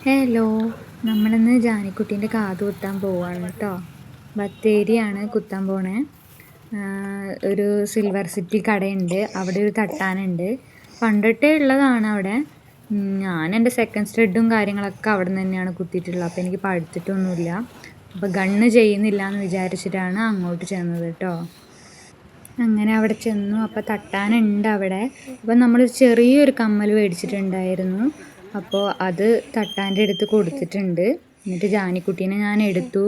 Hello, നമ്മളിന്ന് ജാനിക്കുട്ടീൻ്റെ കാത് കുത്താൻ പോവാണ് കേട്ടോ. ബത്തേരിയാണ് കുത്താൻ പോണേ. ഒരു സിൽവർ സിറ്റി കടയുണ്ട്, അവിടെ ഒരു തട്ടാനുണ്ട്. പണ്ടിട്ടേ ഉള്ളതാണ് അവിടെ. ഞാൻ എൻ്റെ സെക്കൻഡ് സ്റ്റഡും കാര്യങ്ങളൊക്കെ അവിടെ നിന്ന് തന്നെയാണ് കുത്തിയിട്ടുള്ളത്. അപ്പോൾ എനിക്ക് പഠിച്ചിട്ടൊന്നുമില്ല. അപ്പോൾ ഗണ്ണ് ചെയ്യുന്നില്ല എന്ന് വിചാരിച്ചിട്ടാണ് അങ്ങോട്ട് ചെന്നത് കേട്ടോ. അങ്ങനെ അവിടെ ചെന്നു. അപ്പോൾ തട്ടാനുണ്ട് അവിടെ. അപ്പം നമ്മൾ ചെറിയൊരു കമ്മൽ മേടിച്ചിട്ടുണ്ടായിരുന്നു. അപ്പോൾ അത് തട്ടാൻ്റെ അടുത്ത് കൊടുത്തിട്ടുണ്ട്. എന്നിട്ട് ജാനിക്കുട്ടീനെ ഞാൻ എടുത്തു.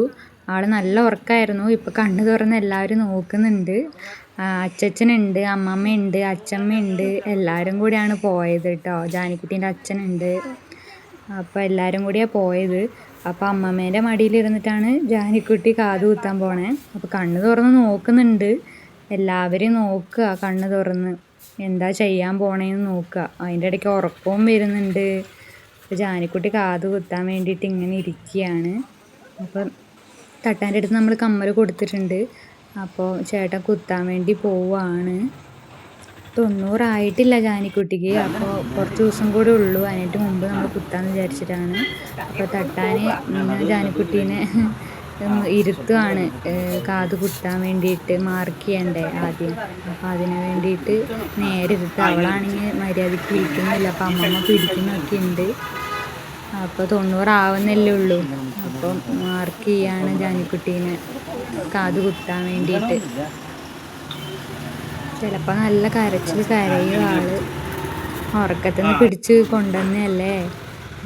ആൾ നല്ല ഉറക്കമായിരുന്നു. ഇപ്പോൾ കണ്ണ് തുറന്ന് എല്ലാവരും നോക്കുന്നുണ്ട്. അച്ചച്ചനുണ്ട്, അമ്മമ്മയുണ്ട്, അച്ചമ്മയുണ്ട്, എല്ലാവരും കൂടിയാണ് പോയത് കേട്ടോ. ജാനിക്കുട്ടീൻ്റെ അച്ഛനുണ്ട്. അപ്പോൾ എല്ലാവരും കൂടിയാണ് പോയത്. അപ്പോൾ അമ്മമ്മേൻ്റെ മടിയിലിരുന്നിട്ടാണ് ജാനിക്കുട്ടി കാത് കുത്താൻ പോണേ. അപ്പോൾ കണ്ണ് തുറന്ന് നോക്കുന്നുണ്ട്. എല്ലാവരും നോക്കുക, കണ്ണ് തുറന്ന് എന്താ ചെയ്യാൻ പോണേന്ന് നോക്കുക. അതിൻ്റെ ഇടയ്ക്ക് ഉറക്കവും വരുന്നുണ്ട്. അപ്പോൾ ജാനിക്കുട്ടി കാത് കുത്താൻ വേണ്ടിയിട്ട് ഇങ്ങനെ ഇരിക്കുകയാണ്. അപ്പം തട്ടാൻ്റെ അടുത്ത് നമ്മൾ കമ്മൽ കൊടുത്തിട്ടുണ്ട്. അപ്പോൾ ചേട്ടൻ കുത്താൻ വേണ്ടി പോവാണ്. 90 ആയിട്ടില്ല ജാനിക്കുട്ടിക്ക്. അപ്പോൾ കുറച്ച് ദിവസം കൂടെ ഉള്ളൂ. അതിനായിട്ട് മുമ്പ് നമ്മൾ കുത്താമെന്ന് വിചാരിച്ചിട്ടാണ്. അപ്പോൾ തട്ടാൻ ജാനിക്കുട്ടീനെ ഇരുത്തുകയാണ് കാത് കുത്താൻ വേണ്ടിയിട്ട്. മാർക്ക് ചെയ്യണ്ടേ ആദ്യം. അപ്പോൾ അതിന് വേണ്ടിയിട്ട് നേരെ ഇരുത്തുക. അവളാണെങ്കിൽ മര്യാദയ്ക്ക് ഇരിക്കുന്നില്ല. അപ്പോൾ അമ്മമ്മ പിടിക്കുന്നൊക്കെ ഉണ്ട്. അപ്പോൾ 90 ആവുന്നല്ലേ ഉള്ളൂ. അപ്പം മാർക്ക് ചെയ്യാണ് ജാനിക്കുട്ടീനെ കാത് കുത്താൻ വേണ്ടിയിട്ട്. ചിലപ്പോൾ നല്ല കരച്ചിൽ കരയും ആൾ. ഉറക്കത്തിൽ നിന്ന് പിടിച്ച് കൊണ്ടുവന്നല്ലേ.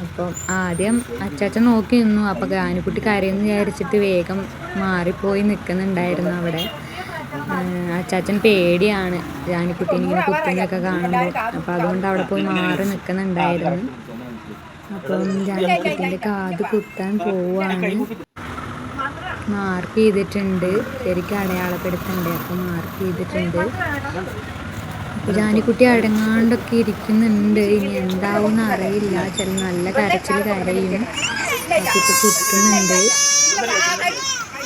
അപ്പം ആദ്യം അച്ചാച്ചൻ നോക്കി നിന്നു. അപ്പോൾ ജാനിക്കുട്ടി കരയെന്ന് വിചാരിച്ചിട്ട് വേഗം മാറിപ്പോയി നിൽക്കുന്നുണ്ടായിരുന്നു അവിടെ. അച്ചാച്ചൻ പേടിയാണ് ജാനിക്കുട്ടീനെ ഇങ്ങനെ കുത്തുന്നതൊക്കെ കാണുമ്പോൾ. അപ്പോൾ അതുകൊണ്ട് അവിടെ പോയി മാറി നിൽക്കുന്നുണ്ടായിരുന്നു. അപ്പം ജാനിക്കുട്ടീൻ്റെ കാത് കുത്താൻ പോവാണ്. മാർക്ക് ചെയ്തിട്ടുണ്ട്, ശരിക്കും അടയാളപ്പെടുത്തണ്ടേ. അപ്പോൾ മാർക്ക് ചെയ്തിട്ടുണ്ട്. അപ്പോൾ ജാനിക്കുട്ടി അടങ്ങാണ്ടൊക്കെ ഇരിക്കുന്നുണ്ട്. ഇനി എന്താവുമെന്ന് അറിയില്ല. ചില നല്ല കരച്ചിൽ കരയും. അപ്പോൾ ഇപ്പോൾ കുത്തുന്നുണ്ട്.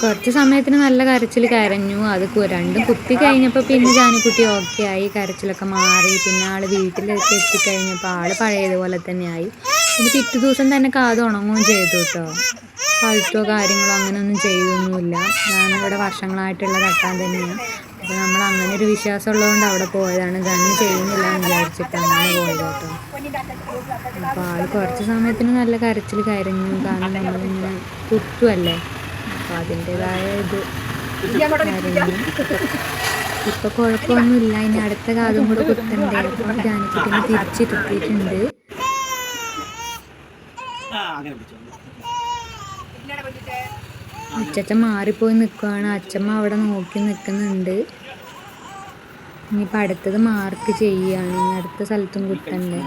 കുറച്ച് സമയത്തിന് നല്ല കരച്ചിൽ കരഞ്ഞു. അത് രണ്ടും കുത്തി കഴിഞ്ഞപ്പോൾ പിന്നെ ജാനിക്കുട്ടി ഓക്കെ ആയി. കരച്ചിലൊക്കെ മാറി. പിന്നെ ആൾ വീട്ടിലേക്ക് എത്തിക്കഴിഞ്ഞപ്പോൾ ആൾ പഴയതുപോലെ തന്നെയായി. പിന്നെ പിറ്റേ ദിവസം തന്നെ കാത് ഉണങ്ങുകയും ചെയ്തു കേട്ടോ. പഴുത്തോ കാര്യങ്ങളോ അങ്ങനെയൊന്നും ചെയ്തൊന്നുമില്ല. ഞാനിവിടെ വർഷങ്ങളായിട്ടുള്ള തട്ടാൻ തന്നെയാണ്. അപ്പോൾ നമ്മൾ അങ്ങനെ ഒരു വിശ്വാസം ഉള്ളതുകൊണ്ട് അവിടെ പോയതാണ്. ഗണ്ണ് ചെയ്യുന്നില്ല എന്ന് വിചാരിച്ചിട്ട് അങ്ങനെ പോയത് കേട്ടോ. അപ്പോൾ ആൾ കുറച്ച് സമയത്തിന് നല്ല കരച്ചിൽ കരഞ്ഞു. കാരണം നമ്മളിങ്ങനെ കുത്തുമല്ലേ. അപ്പോൾ അതിൻ്റെതായ ഇത് കരഞ്ഞു. ഇപ്പോൾ കുഴപ്പമൊന്നുമില്ല. ഇനി അടുത്ത കാതും കൂടെ കുത്തണ്ടേ. അപ്പോൾ ജാനിക്കുട്ടിനെ തിരിച്ചിരുത്തിയിട്ടുണ്ട്. അച്ചച്ചൻ മാറിപ്പോയി നിൽക്കുകയാണ്. അച്ചമ്മ അവിടെ നോക്കി നിൽക്കുന്നുണ്ട്. ഇനിയിപ്പോൾ അടുത്തത് മാർക്ക് ചെയ്യുകയാണ്. ഇനി അടുത്ത സ്ഥലത്തും കുത്തണ്ടേ.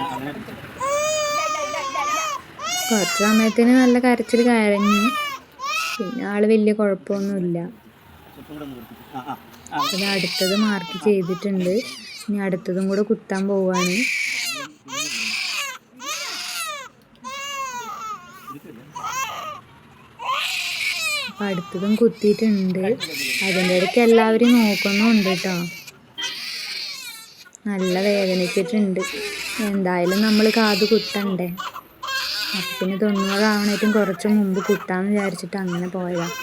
കുറച്ച് സമയത്തിന് നല്ല കരച്ചിൽ കരഞ്ഞു. പിന്നെ ആൾ വലിയ കുഴപ്പമൊന്നുമില്ല. അത് അടുത്തത് മാർക്ക് ചെയ്തിട്ടുണ്ട്. ഇനി അടുത്തതും കൂടെ കുത്താൻ പോവുകയാണ്. അപ്പം അടുത്തതും കുത്തിയിട്ടുണ്ട്. അതിൻ്റെ ഇടയ്ക്ക് എല്ലാവരും നോക്കുന്നുണ്ട് കേട്ടോ. നല്ല വേദനിച്ചിട്ടുണ്ട്. എന്തായാലും നമ്മൾ കാത് കുത്തണ്ടേ. അപ്പം പിന്നെ 90 ആവണേറ്റും കുറച്ച് മുമ്പ് കുത്താമെന്ന് വിചാരിച്ചിട്ട് അങ്ങനെ പോയതാണ്.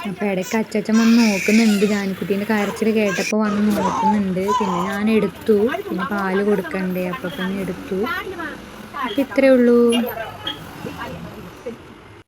അപ്പോൾ ഇടയ്ക്ക് അച്ചച്ചൻ വന്ന് നോക്കുന്നുണ്ട്. ജാനിക്കുട്ടീൻ്റെ കരച്ചിൽ കേട്ടപ്പോൾ വന്ന് നോക്കുന്നുണ്ട്. പിന്നെ ഞാൻ എടുത്തു. പിന്നെ പാല് കൊടുക്കണ്ടേ. അപ്പോൾ പിന്നെ എടുത്തു. അപ്പം ഇത്രയേ ഉള്ളൂ.